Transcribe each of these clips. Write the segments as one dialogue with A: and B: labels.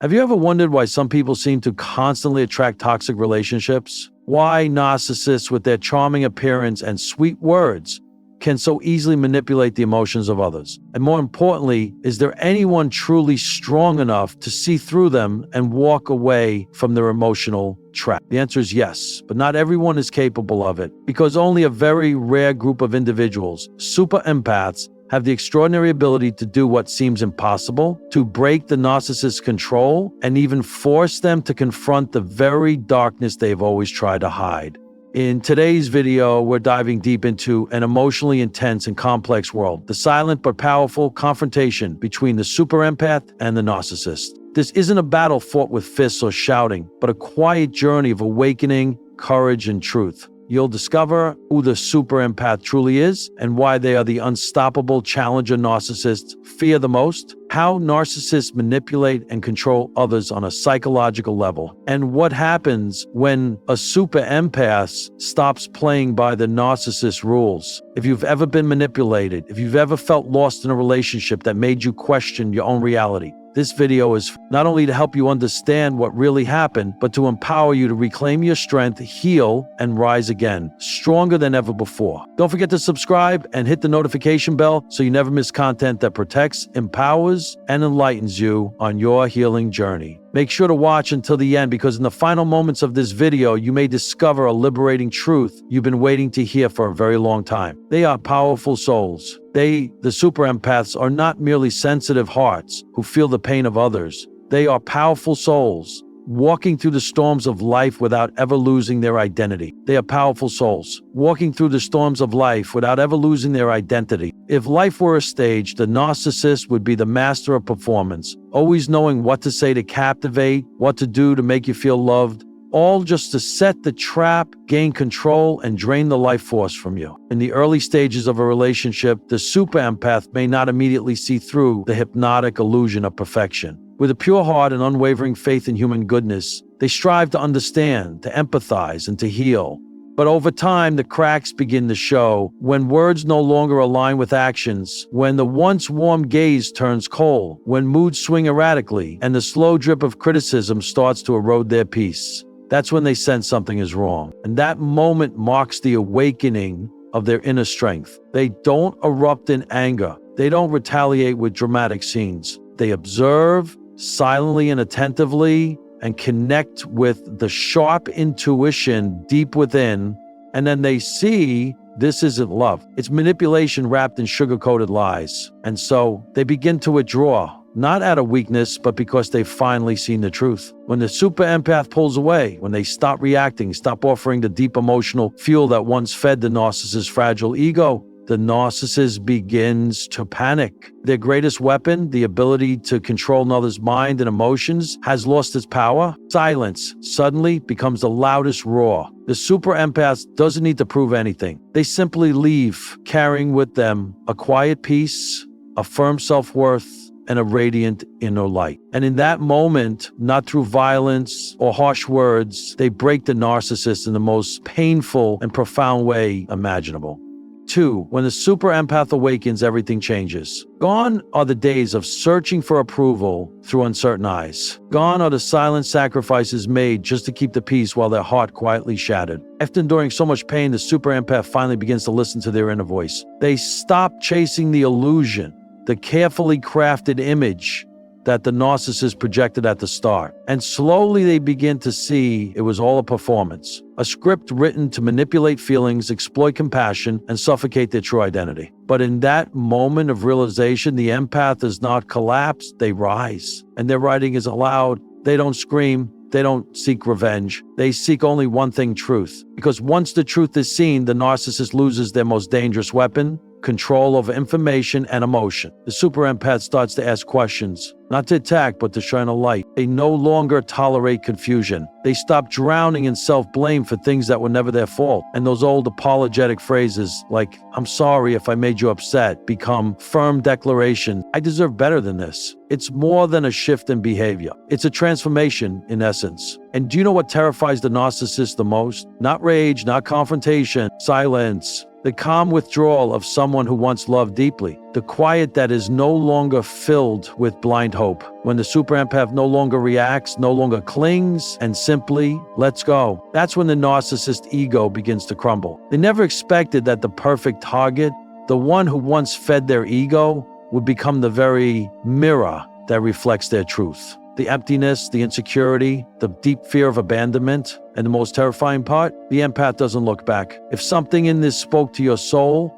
A: Have you ever wondered why some people seem to constantly attract toxic relationships? Why narcissists with their charming appearance and sweet words can so easily manipulate the emotions of others? And more importantly, is there anyone truly strong enough to see through them and walk away from their emotional trap? The answer is yes, but not everyone is capable of it, because only a very rare group of individuals, super empaths, have the extraordinary ability to do what seems impossible, to break the narcissist's control, and even force them to confront the very darkness they've always tried to hide. In today's video, we're diving deep into an emotionally intense and complex world, the silent but powerful confrontation between the super empath and the narcissist. This isn't a battle fought with fists or shouting, but a quiet journey of awakening, courage, and truth. You'll discover who the super empath truly is and why they are the unstoppable challenger narcissists fear the most, how narcissists manipulate and control others on a psychological level, and what happens when a super empath stops playing by the narcissist rules. If you've ever been manipulated, if you've ever felt lost in a relationship that made you question your own reality, this video is not only to help you understand what really happened, but to empower you to reclaim your strength, heal, and rise again, stronger than ever before. Don't forget to subscribe and hit the notification bell so you never miss content that protects, empowers, and enlightens you on your healing journey. Make sure to watch until the end, because in the final moments of this video, you may discover a liberating truth you've been waiting to hear for a very long time. They are powerful souls. The super empaths, are not merely sensitive hearts who feel the pain of others. They are powerful souls, walking through the storms of life without ever losing their identity. They are powerful souls, walking through the storms of life without ever losing their identity. If life were a stage, the narcissist would be the master of performance, always knowing what to say to captivate, what to do to make you feel loved, all just to set the trap, gain control, and drain the life force from you. In the early stages of a relationship, the super empath may not immediately see through the hypnotic illusion of perfection. With a pure heart and unwavering faith in human goodness, they strive to understand, to empathize, and to heal. But over time, the cracks begin to show when words no longer align with actions, when the once warm gaze turns cold, when moods swing erratically, and the slow drip of criticism starts to erode their peace. That's when they sense something is wrong. And that moment marks the awakening of their inner strength. They don't erupt in anger. They don't retaliate with dramatic scenes. They observe silently and attentively and connect with the sharp intuition deep within. And then they see this isn't love. It's manipulation wrapped in sugar-coated lies. And so they begin to withdraw. Not out of weakness, but because they've finally seen the truth. When the super empath pulls away, when they stop reacting, stop offering the deep emotional fuel that once fed the narcissist's fragile ego, the narcissist begins to panic. Their greatest weapon, the ability to control another's mind and emotions, has lost its power. Silence suddenly becomes the loudest roar. The super empath doesn't need to prove anything. They simply leave, carrying with them a quiet peace, a firm self-worth, and a radiant inner light. And in that moment, not through violence or harsh words, they break the narcissist in the most painful and profound way imaginable. 2. When the super empath awakens, everything changes. Gone are the days of searching for approval through uncertain eyes. Gone are the silent sacrifices made just to keep the peace while their heart quietly shattered. After enduring so much pain, the super empath finally begins to listen to their inner voice. They stop chasing the illusion, the carefully crafted image that the narcissist projected at the start. And slowly they begin to see it was all a performance, a script written to manipulate feelings, exploit compassion, and suffocate their true identity. But in that moment of realization, the empath does not collapse, they rise. And their writing is aloud. They don't scream. They don't seek revenge. They seek only one thing, truth. Because once the truth is seen, the narcissist loses their most dangerous weapon, control over information and emotion. The super empath starts to ask questions, not to attack, but to shine a light. They no longer tolerate confusion. They stop drowning in self-blame for things that were never their fault. And those old apologetic phrases like, "I'm sorry if I made you upset," become firm declarations. "I deserve better than this." It's more than a shift in behavior. It's a transformation in essence. And do you know what terrifies the narcissist the most? Not rage, not confrontation, silence. The calm withdrawal of someone who once loved deeply. The quiet that is no longer filled with blind hope. When the super empath no longer reacts, no longer clings, and simply lets go. That's when the narcissist ego begins to crumble. They never expected that the perfect target, the one who once fed their ego, would become the very mirror that reflects their truth. The emptiness, the insecurity, the deep fear of abandonment, and the most terrifying part, the empath doesn't look back. If something in this spoke to your soul,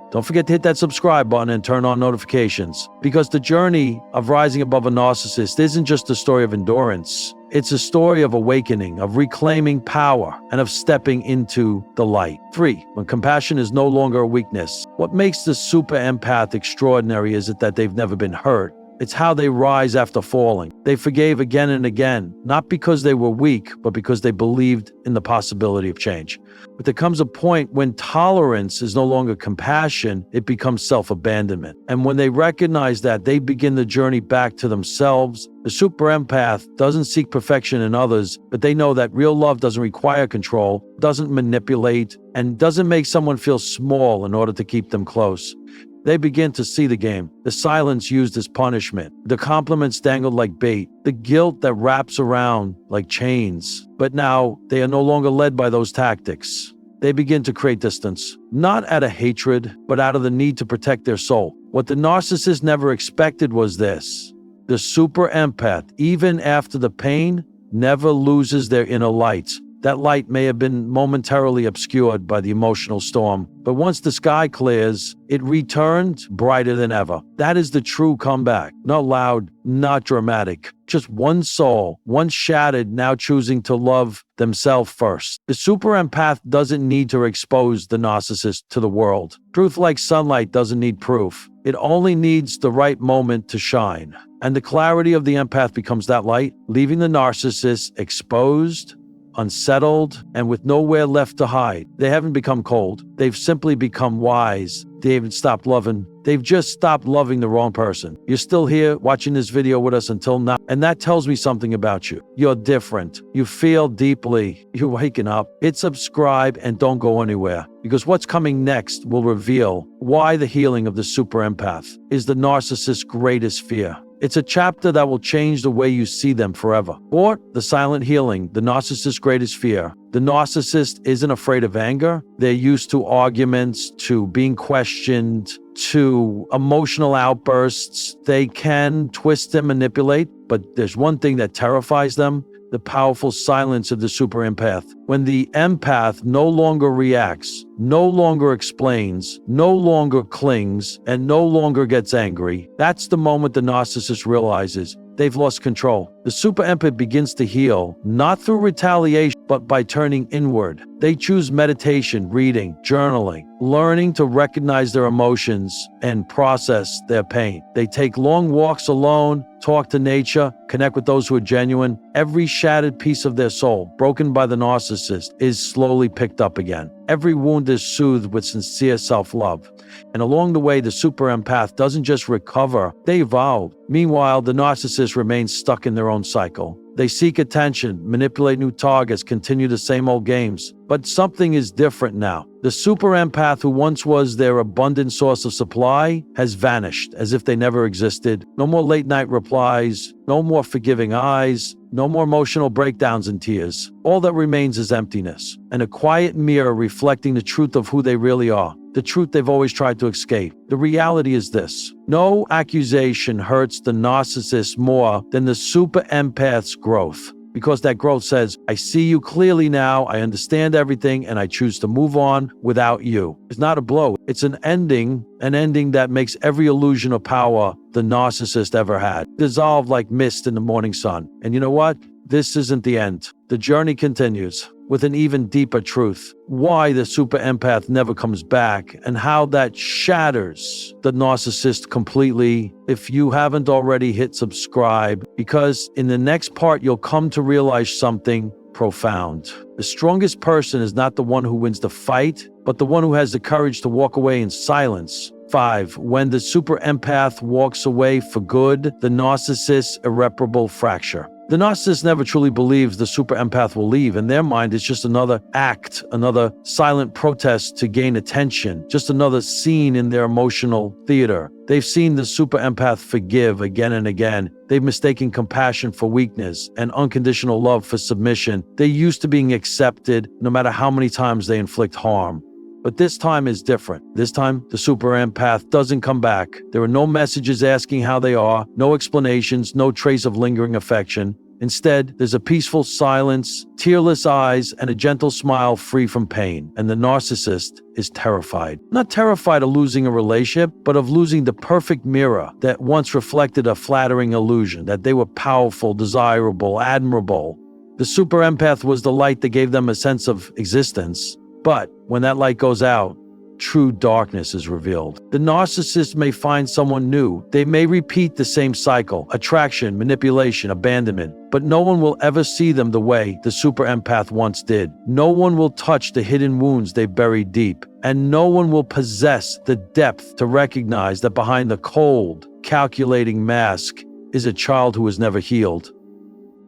A: don't forget to hit that subscribe button and turn on notifications. Because the journey of rising above a narcissist isn't just a story of endurance. It's a story of awakening, of reclaiming power, and of stepping into the light. 3. When compassion is no longer a weakness. What makes the super empath extraordinary isn't that they've never been hurt. It's how they rise after falling. They forgave again and again, not because they were weak, but because they believed in the possibility of change. But there comes a point when tolerance is no longer compassion, it becomes self-abandonment. And when they recognize that, they begin the journey back to themselves. The super empath doesn't seek perfection in others, but they know that real love doesn't require control, doesn't manipulate, and doesn't make someone feel small in order to keep them close. They begin to see the game, the silence used as punishment, the compliments dangled like bait, the guilt that wraps around like chains. But now they are no longer led by those tactics. They begin to create distance, not out of hatred, but out of the need to protect their soul. What the narcissist never expected was this. The super empath, even after the pain, never loses their inner light. That light may have been momentarily obscured by the emotional storm, but once the sky clears, it returns brighter than ever. That is the true comeback. Not loud, not dramatic. Just one soul, once shattered, now choosing to love themselves first. The super empath doesn't need to expose the narcissist to the world. Truth, like sunlight, doesn't need proof. It only needs the right moment to shine. And the clarity of the empath becomes that light, leaving the narcissist exposed, unsettled, and with nowhere left to hide. They haven't become cold. They've simply become wise. They haven't stopped loving. They've just stopped loving the wrong person. You're still here watching this video with us until now, and that tells me something about you. You're different. You feel deeply. You're waking up. Hit subscribe and don't go anywhere, because what's coming next will reveal why the healing of the super empath is the narcissist's greatest fear. It's a chapter that will change the way you see them forever. Or the silent healing, the narcissist's greatest fear. The narcissist isn't afraid of anger. They're used to arguments, to being questioned, to emotional outbursts. They can twist and manipulate, but there's one thing that terrifies them: the powerful silence of the super empath. When the empath no longer reacts, no longer explains, no longer clings, and no longer gets angry, that's the moment the narcissist realizes they've lost control. The super empath begins to heal, not through retaliation, but by turning inward. They choose meditation, reading, journaling, learning to recognize their emotions and process their pain. They take long walks alone, talk to nature, connect with those who are genuine. Every shattered piece of their soul, broken by the narcissist, is slowly picked up again. Every wound is soothed with sincere self-love. And along the way, the super empath doesn't just recover, they evolve. Meanwhile, the narcissist remains stuck in their own cycle. They seek attention, manipulate new targets, continue the same old games. But something is different now. The super empath, who once was their abundant source of supply, has vanished as if they never existed. No more late night replies, no more forgiving eyes, no more emotional breakdowns and tears. All that remains is emptiness, and a quiet mirror reflecting the truth of who they really are. The truth they've always tried to escape. The reality is this: no accusation hurts the narcissist more than the super empath's growth. Because that growth says, I see you clearly now, I understand everything, and I choose to move on without you. It's not a blow. It's an ending that makes every illusion of power the narcissist ever had dissolve like mist in the morning sun. And you know what? This isn't the end. The journey continues with an even deeper truth: why the super empath never comes back, and how that shatters the narcissist completely. If you haven't already, hit subscribe, because in the next part, you'll come to realize something profound. The strongest person is not the one who wins the fight, but the one who has the courage to walk away in silence. 5. When the super empath walks away for good, the narcissist's irreparable fracture. The narcissist never truly believes the super empath will leave. In their mind, it's just another act, another silent protest to gain attention, just another scene in their emotional theater. They've seen the super empath forgive again and again. They've mistaken compassion for weakness and unconditional love for submission. They're used to being accepted no matter how many times they inflict harm. But this time is different. This time, the super empath doesn't come back. There are no messages asking how they are, no explanations, no trace of lingering affection. Instead, there's a peaceful silence, tearless eyes, and a gentle smile free from pain. And the narcissist is terrified. Not terrified of losing a relationship, but of losing the perfect mirror that once reflected a flattering illusion, that they were powerful, desirable, admirable. The super empath was the light that gave them a sense of existence. But when that light goes out, true darkness is revealed. The narcissist may find someone new. They may repeat the same cycle: attraction, manipulation, abandonment. But no one will ever see them the way the super empath once did. No one will touch the hidden wounds they buried deep. And no one will possess the depth to recognize that behind the cold, calculating mask is a child who was never healed.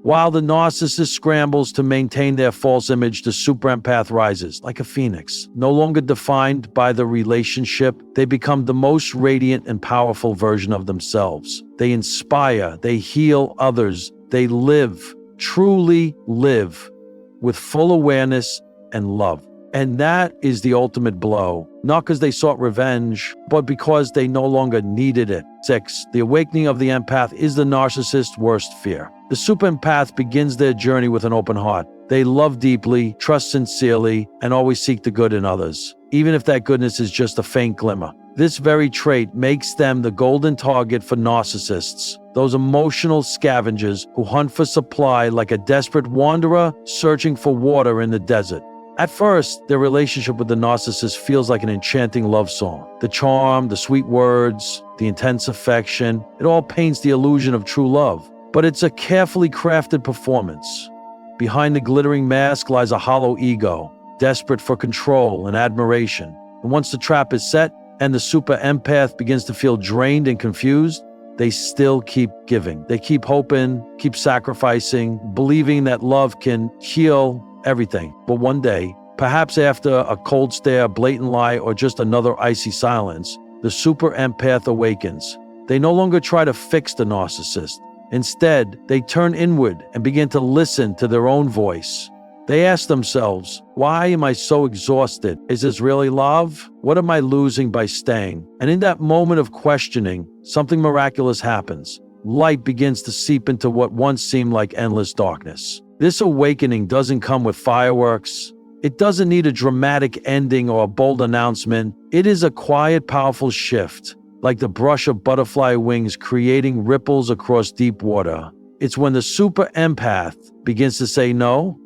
A: While the narcissist scrambles to maintain their false image, the super empath rises like a phoenix. No longer defined by the relationship, they become the most radiant and powerful version of themselves. They inspire, they heal others, they live, truly live, with full awareness and love. And that is the ultimate blow, not because they sought revenge, but because they no longer needed it. 6. The awakening of the empath is the narcissist's worst fear. The super empath begins their journey with an open heart. They love deeply, trust sincerely, and always seek the good in others, even if that goodness is just a faint glimmer. This very trait makes them the golden target for narcissists, those emotional scavengers who hunt for supply like a desperate wanderer searching for water in the desert. At first, their relationship with the narcissist feels like an enchanting love song. The charm, the sweet words, the intense affection, it all paints the illusion of true love. But it's a carefully crafted performance. Behind the glittering mask lies a hollow ego, desperate for control and admiration. And once the trap is set and the super empath begins to feel drained and confused, they still keep giving. They keep hoping, keep sacrificing, believing that love can heal everything. But one day, perhaps after a cold stare, blatant lie, or just another icy silence, the super empath awakens. They no longer try to fix the narcissist. Instead, they turn inward and begin to listen to their own voice. They ask themselves, why am I so exhausted? Is this really love? What am I losing by staying? And in that moment of questioning, something miraculous happens. Light begins to seep into what once seemed like endless darkness. This awakening doesn't come with fireworks. It doesn't need a dramatic ending or a bold announcement. It is a quiet, powerful shift, like the brush of butterfly wings creating ripples across deep water. It's when the super empath begins to say no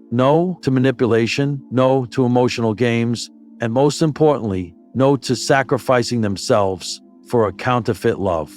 A: to manipulation, no to emotional games, and most importantly, no to sacrificing themselves for a counterfeit love.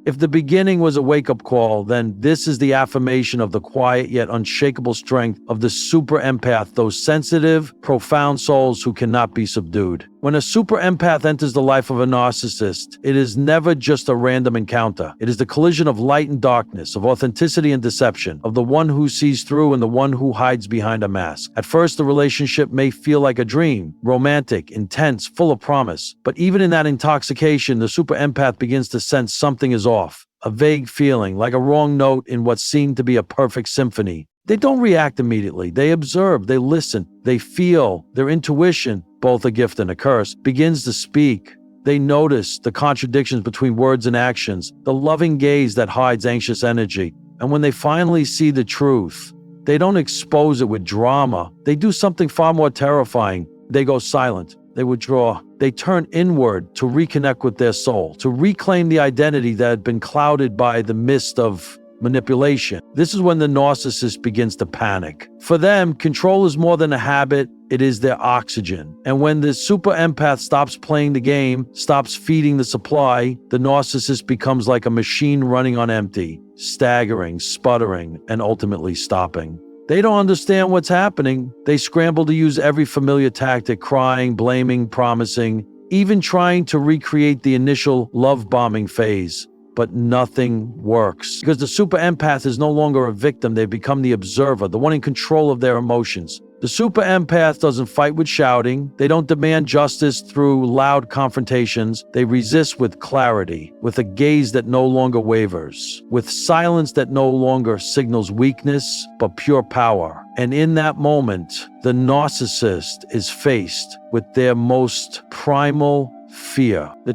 A: If the beginning was a wake-up call, then this is the affirmation of the quiet yet unshakable strength of the super empath, those sensitive, profound souls who cannot be subdued. When a super empath enters the life of a narcissist, it is never just a random encounter. It is the collision of light and darkness, of authenticity and deception, of the one who sees through and the one who hides behind a mask. At first, the relationship may feel like a dream, romantic, intense, full of promise. But even in that intoxication, the super empath begins to sense something is off. A vague feeling, like a wrong note in what seemed to be a perfect symphony. They don't react immediately. They observe, they listen, they feel. Their intuition, both a gift and a curse, begins to speak. They notice the contradictions between words and actions, the loving gaze that hides anxious energy. And when they finally see the truth, they don't expose it with drama. They do something far more terrifying. They go silent. They withdraw. They turn inward to reconnect with their soul, to reclaim the identity that had been clouded by the mist of manipulation. This is when the narcissist begins to panic. For them, control is more than a habit, it is their oxygen. And when the super empath stops playing the game, stops feeding the supply, the narcissist becomes like a machine running on empty, staggering, sputtering, and ultimately stopping. They don't understand what's happening. They scramble to use every familiar tactic, crying, blaming, promising, even trying to recreate the initial love bombing phase. but nothing works. Because the super empath is no longer a victim, they become the observer, the one in control of their emotions. The super empath doesn't fight with shouting. They don't demand justice through loud confrontations. They resist with clarity, with a gaze that no longer wavers, with silence that no longer signals weakness, but pure power. And in that moment, the narcissist is faced with their most primal fear. The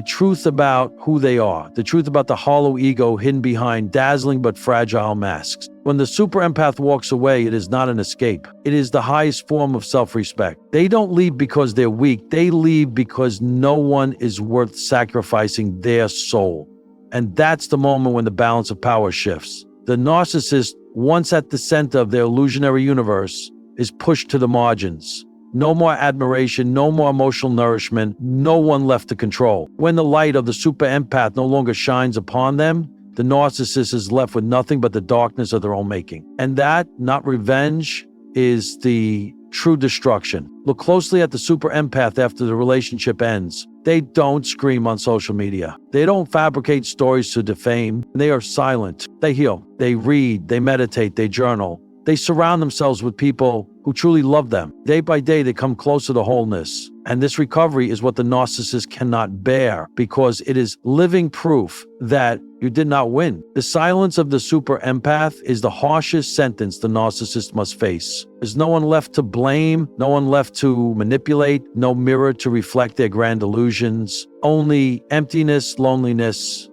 A: truth about who they are, the truth about the hollow ego hidden behind dazzling but fragile masks. When the super empath walks away, it is not an escape. It is the highest form of self-respect. They don't leave because they're weak. They leave because no one is worth sacrificing their soul. And that's the moment when the balance of power shifts. The narcissist, once at the center of their illusionary universe, is pushed to the margins. No more admiration, no more emotional nourishment, no one left to control. When the light of the super empath no longer shines upon them, the narcissist is left with nothing but the darkness of their own making. And that, not revenge, is the true destruction. Look closely at the super empath after the relationship ends. They don't scream on social media. They don't fabricate stories to defame. They are silent. They heal. They read. They meditate. They journal. They surround themselves with people who truly love them. Day by day, they come closer to wholeness. And this recovery is what the narcissist cannot bear, because it is living proof that you did not win. The silence of the super empath is the harshest sentence the narcissist must face. There's no one left to blame, no one left to manipulate, no mirror to reflect their grand illusions, only emptiness, loneliness,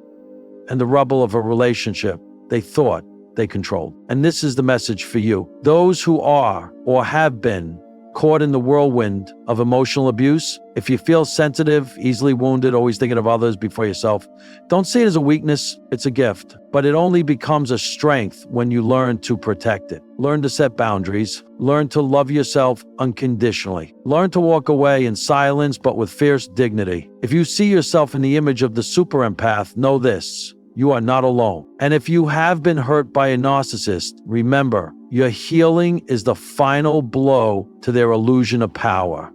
A: and the rubble of a relationship they thought they controlled. And this is the message for you. Those who are or have been caught in the whirlwind of emotional abuse, if you feel sensitive, easily wounded, always thinking of others before yourself, don't see it as a weakness, it's a gift. But it only becomes a strength when you learn to protect it. Learn to set boundaries. Learn to love yourself unconditionally. Learn to walk away in silence, but with fierce dignity. If you see yourself in the image of the super empath, know this: you are not alone. And if you have been hurt by a narcissist, remember, your healing is the final blow to their illusion of power.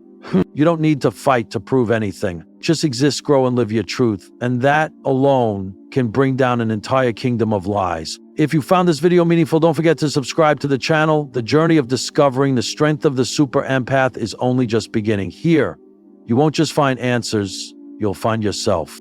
A: You don't need to fight to prove anything. Just exist, grow, and live your truth. And that alone can bring down an entire kingdom of lies. If you found this video meaningful, don't forget to subscribe to the channel. The journey of discovering the strength of the super empath is only just beginning. Here, you won't just find answers, you'll find yourself.